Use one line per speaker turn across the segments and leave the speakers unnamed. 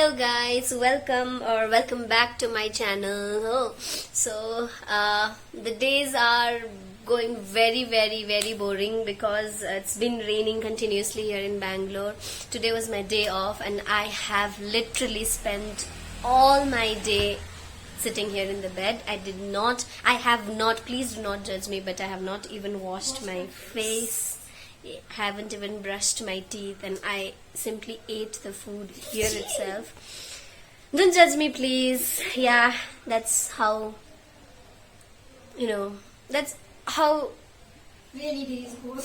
Hello guys, welcome back to my channel. The days are going very boring because it's been raining continuously here in Bangalore. Today was my day off and I have literally spent all my day sitting here in the bed. I have not, please do not judge me, but I have not even washed my face, haven't even brushed my teeth, and I simply ate the food here itself. Don't judge me, please. Yeah, that's how, that's how.
Really days go.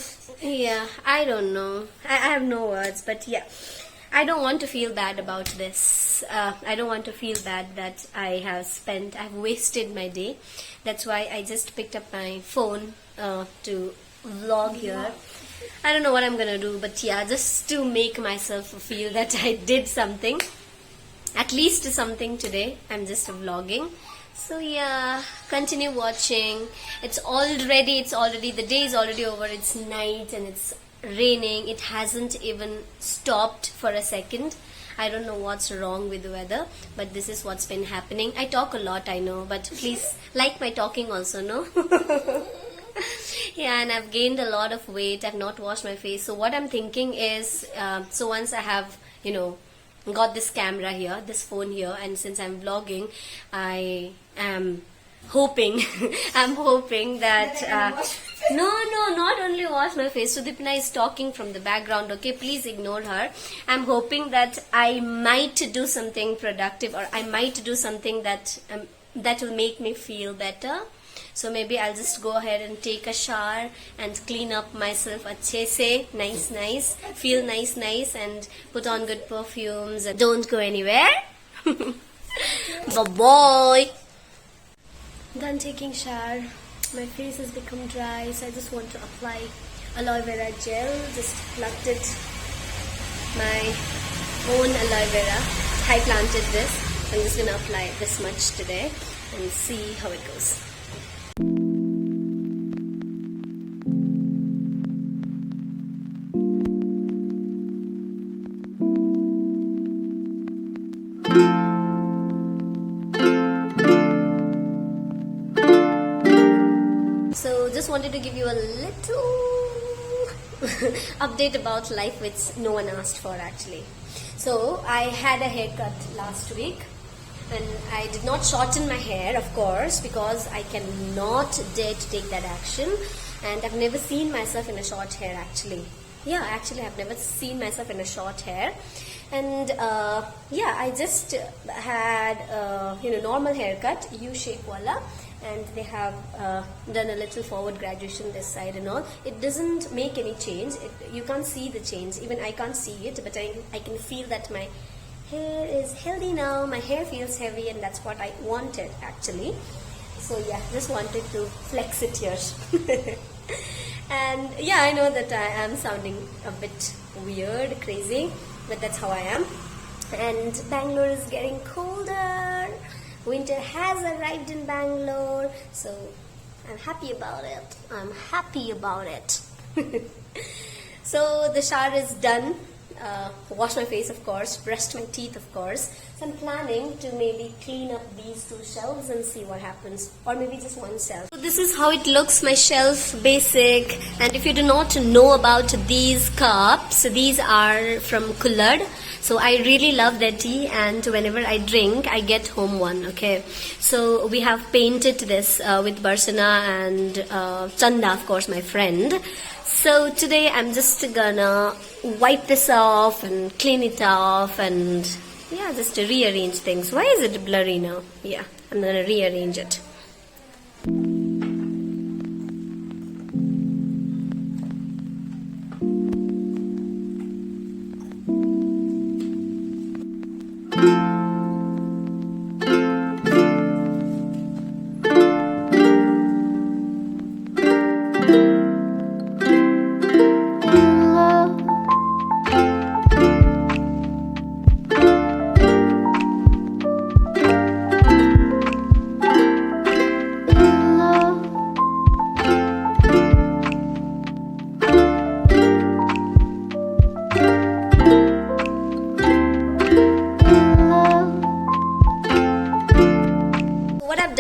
Yeah, I don't know. I have no words, but yeah. I don't want to feel bad about this. I don't want to feel bad that I've wasted my day. That's why I just picked up my phone to vlog here. I don't know what I'm gonna do, but yeah, just to make myself feel that I did something, at least something today. I'm just vlogging. So yeah, continue watching. It's already the day is already over. It's night and it's raining. It hasn't even stopped for a second. I don't know what's wrong with the weather, but this is what's been happening. I talk a lot, I know, but please like my talking also, no? Yeah, and I've gained a lot of weight. I've not washed my face. So what I'm thinking is, so once I have, got this camera here, this phone here, and since I'm vlogging, I am hoping, I'm hoping that, no, not only wash my face. Sudipna is talking from the background, okay? Please ignore her. I'm hoping that I might do something productive, or I might do something that will make me feel better. So maybe I'll just go ahead and take a shower and clean up myself अच्छे से, nice, feel nice, and put on good perfumes. Don't go anywhere. Bye-bye. Done taking shower. My face has become dry, so I just want to apply aloe vera gel. Just plucked it, my own aloe vera. I planted this. I'm just gonna apply this much today and see how it goes. So just wanted to give you a little update about life which no one asked for actually. So I had a haircut last week and I did not shorten my hair, of course, because I cannot dare to take that action, and I've never seen myself in a short hair actually. Yeah, actually I've never seen myself in a short hair. And I just had normal haircut, U-shape wala, and they have done a little forward graduation this side and all. It doesn't make any change. You can't see the change. Even I can't see it, but I can feel that my hair is healthy now. My hair feels heavy, and that's what I wanted actually. So yeah, just wanted to flex it here. And yeah, I know that I am sounding a bit weird, crazy, but that's how I am. And Bangalore is getting colder. Winter has arrived in Bangalore, so I'm happy about it. So the shower is done. Washed my face, of course, brushed my teeth, of course. So I'm planning to maybe clean up these two shelves and see what happens, or maybe just one shelf. So this is how it looks, my shelf, basic. And if you do not know about these cups, these are from Kullad. So I really love their tea, and whenever I drink, I get home one, okay? So we have painted this with Barsana and Chanda, of course, my friend. So today I'm just gonna wipe this off and clean it off and yeah, just to rearrange things. Why is it blurry now? Yeah, I'm gonna rearrange it.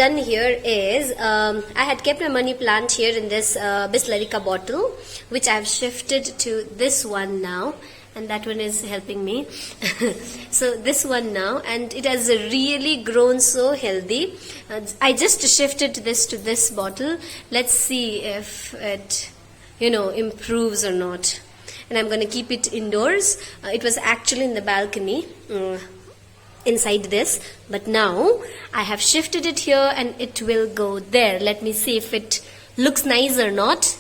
done here is I had kept my money plant here in this Bislerica bottle, which I have shifted to this one now, and that one is helping me. So this one now, and it has really grown so healthy. I just shifted this to this bottle. Let's see if it improves or not. And I'm going to keep it indoors. It was actually in the balcony inside this, but now I have shifted it here and it will go there. Let me see if it looks nice or not.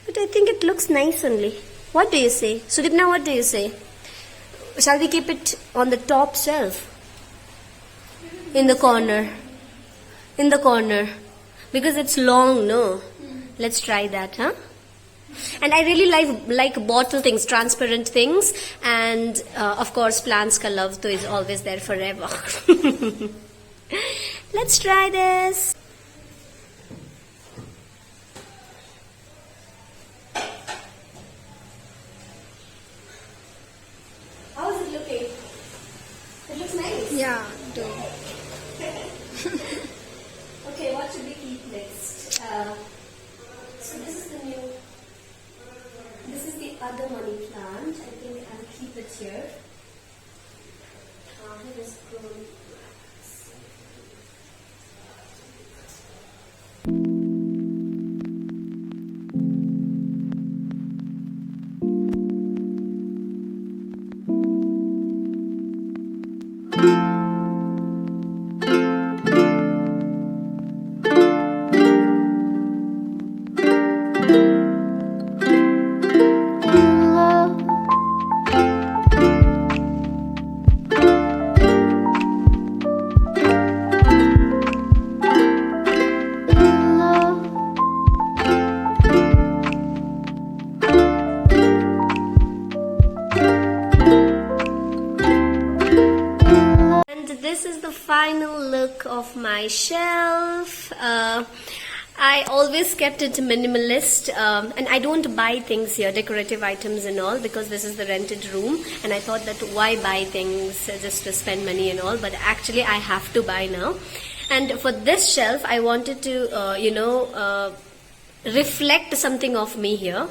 But I think it looks nice only. What do you say? Sudipna, what do you say? Shall we keep it on the top shelf? In the corner? In the corner. Because it's long, no? Let's try that, huh? And I really like bottle things, transparent things, and of course plants ka love to is always there forever. Let's try this. How is it looking? It looks nice.
Yeah, do.
Okay, what should we keep next? So this is the new. This is the other money plant. I think I'll keep it here. It is grown. This is the final look of my shelf. I always kept it minimalist, and I don't buy things here, decorative items and all, because this is the rented room, and I thought that why buy things just to spend money and all, but actually I have to buy now. And for this shelf I wanted to reflect something of me here.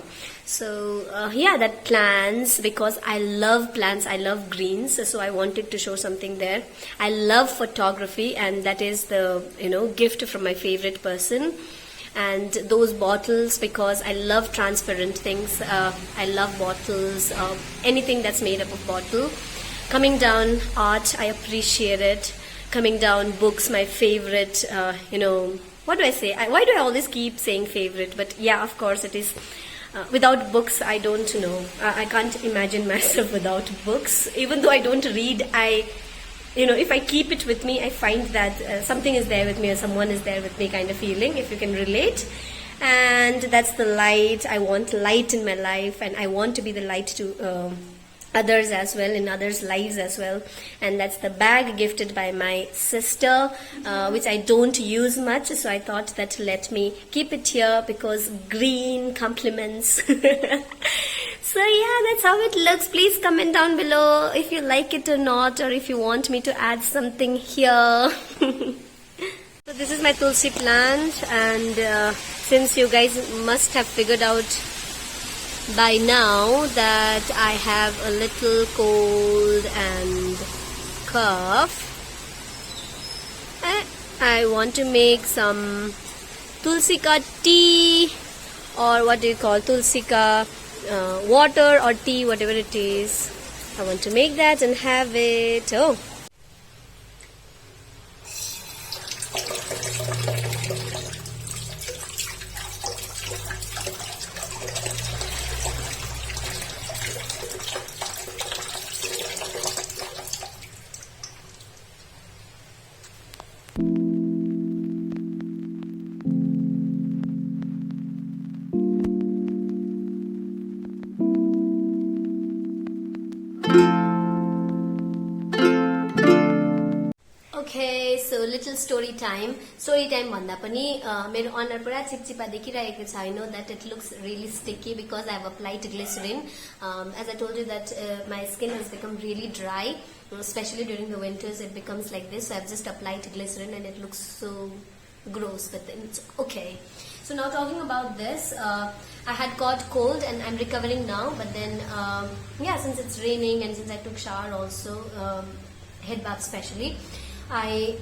So that plants, because I love plants, I love greens, so I wanted to show something there. I love photography, and that is the gift from my favorite person. And those bottles, because I love transparent things. I love bottles, anything that's made up of bottle. Coming down, art, I appreciate it. Coming down, books, my favorite. What do I say? Why do I always keep saying favorite? But yeah, of course it is. Without books, I don't know. I can't imagine myself without books. Even though I don't read, if I keep it with me, I find that something is there with me or someone is there with me kind of feeling, if you can relate. And that's the light. I want light in my life, and I want to be the light to others as well, in others' lives as well. And that's the bag gifted by my sister, which I don't use much, so I thought that let me keep it here because green compliments. So yeah, that's how it looks. Please comment down below if you like it or not, or if you want me to add something here. So this is my tulsi plant, and since you guys must have figured out by now that I have a little cold and cough, I want to make some tulsi ka tea, or what do you call tulsi ka water or tea, whatever it is. I want to make that and have it. Oh, okay, so so little story time भन्दा पनि मेरो अनुहार पुरा चिपचिपा देखिरहेको छ. I know that it looks really sticky because I have applied glycerin. As I told you that my skin has become really dry, especially during the winters it becomes like this. So I've just applied glycerin and it looks so gross, but then it's okay. So now talking about this, I had got cold and I'm recovering now, but then yeah, since it's raining and since I took shower also, head bath especially, I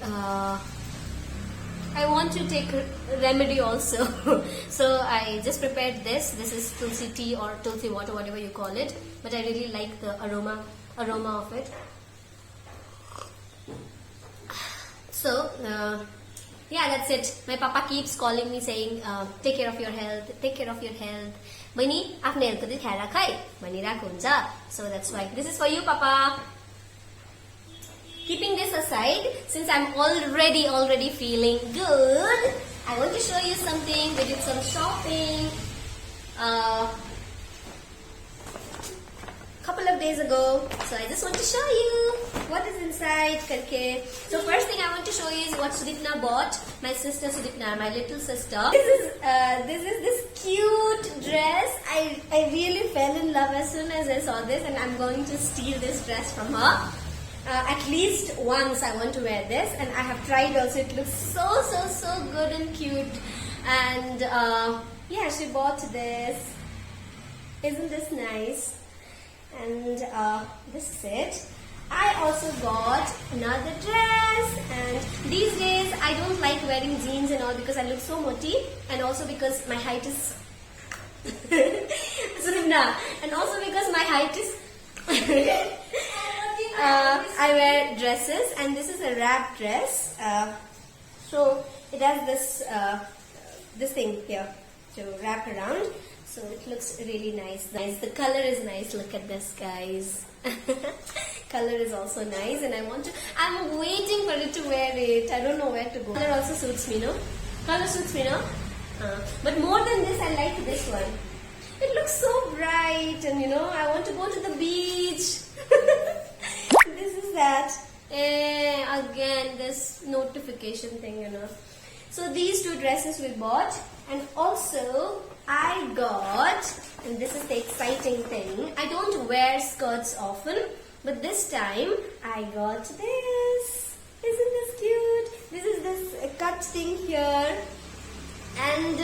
want to take remedy also. So I just prepared this. This is tulsi tea or tulsi water, whatever you call it, but I really like the aroma of it. So yeah, that's it. My papa keeps calling me saying, take care of your health, take care of your health. Bani, afne health ko khayal rakhai bhanirako huncha. So that's why this is for you, papa. Keeping this aside, since I'm already feeling good, I want to show you something. We did some shopping couple of days ago, so I just want to show you what is inside karke. So first thing I want to show you is what Sudipna bought. My sister Sudipna, my little sister. This is this cute dress. I really fell in love as soon as I saw this, and I'm going to steal this dress from her. At least once I want to wear this, and I have tried also. It looks so good and cute, and yeah, she bought this. Isn't this nice? And this is it. I also got another dress, and these days I don't like wearing jeans and all because I look so moti, and also because my height is and also because my height is I wear dresses, and this is a wrap dress. So it has this thing here to wrap around. So it looks really nice. The color is nice. Look at this, guys. Color is also nice, and I'm waiting for it to wear it. I don't know where to go. Color also suits me, no? Color suits me, no? But more than this, I like this one. It looks so bright, and I want to go to the beach. This is that. Again, this notification thing, So these two dresses we bought, and also I got, and this is the exciting thing, I don't wear skirts often, but this time I got this. Isn't this cute? This is this cut thing here, and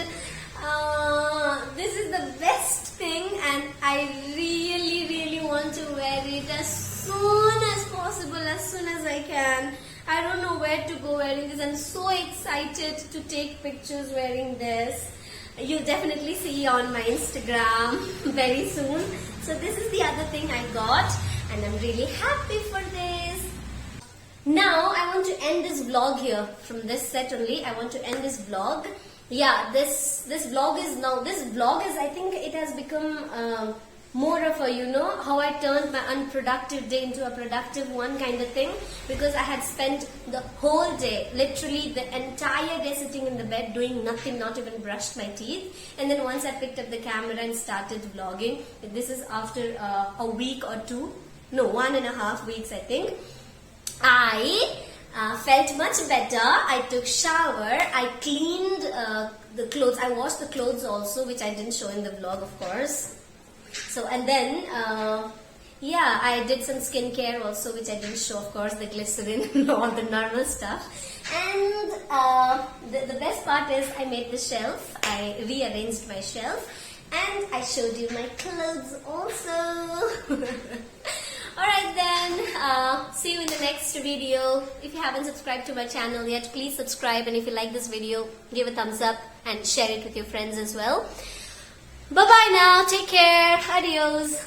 this is the best thing, and I really want to wear it as soon as possible, as soon as I can. I don't know where to go wearing this. I'm so excited to take pictures wearing this. You'll definitely see on my Instagram very soon. So this is the other thing I got, and I'm really happy for this. Now I want to end this vlog here. From this set only, I want to end this vlog. Yeah, this vlog is, I think it has become more of a, how I turned my unproductive day into a productive one kind of thing, because I had spent the whole day, literally the entire day, sitting in the bed doing nothing, not even brushed my teeth. And then once I picked up the camera and started vlogging, this is after a week or two, no, 1.5 weeks I think, I felt much better. I took shower, I cleaned the clothes, I washed the clothes also, which I didn't show in the vlog, of course. So, and then yeah, I did some skincare also, which I didn't show, of course, the glycerin and all the normal stuff. And the best part is I made the shelf, I rearranged my shelf, and I showed you my clothes also. Alright then, see you in the next video. If you haven't subscribed to my channel yet, please subscribe, and if you like this video, give a thumbs up and share it with your friends as well. Bye bye now, take care, adios.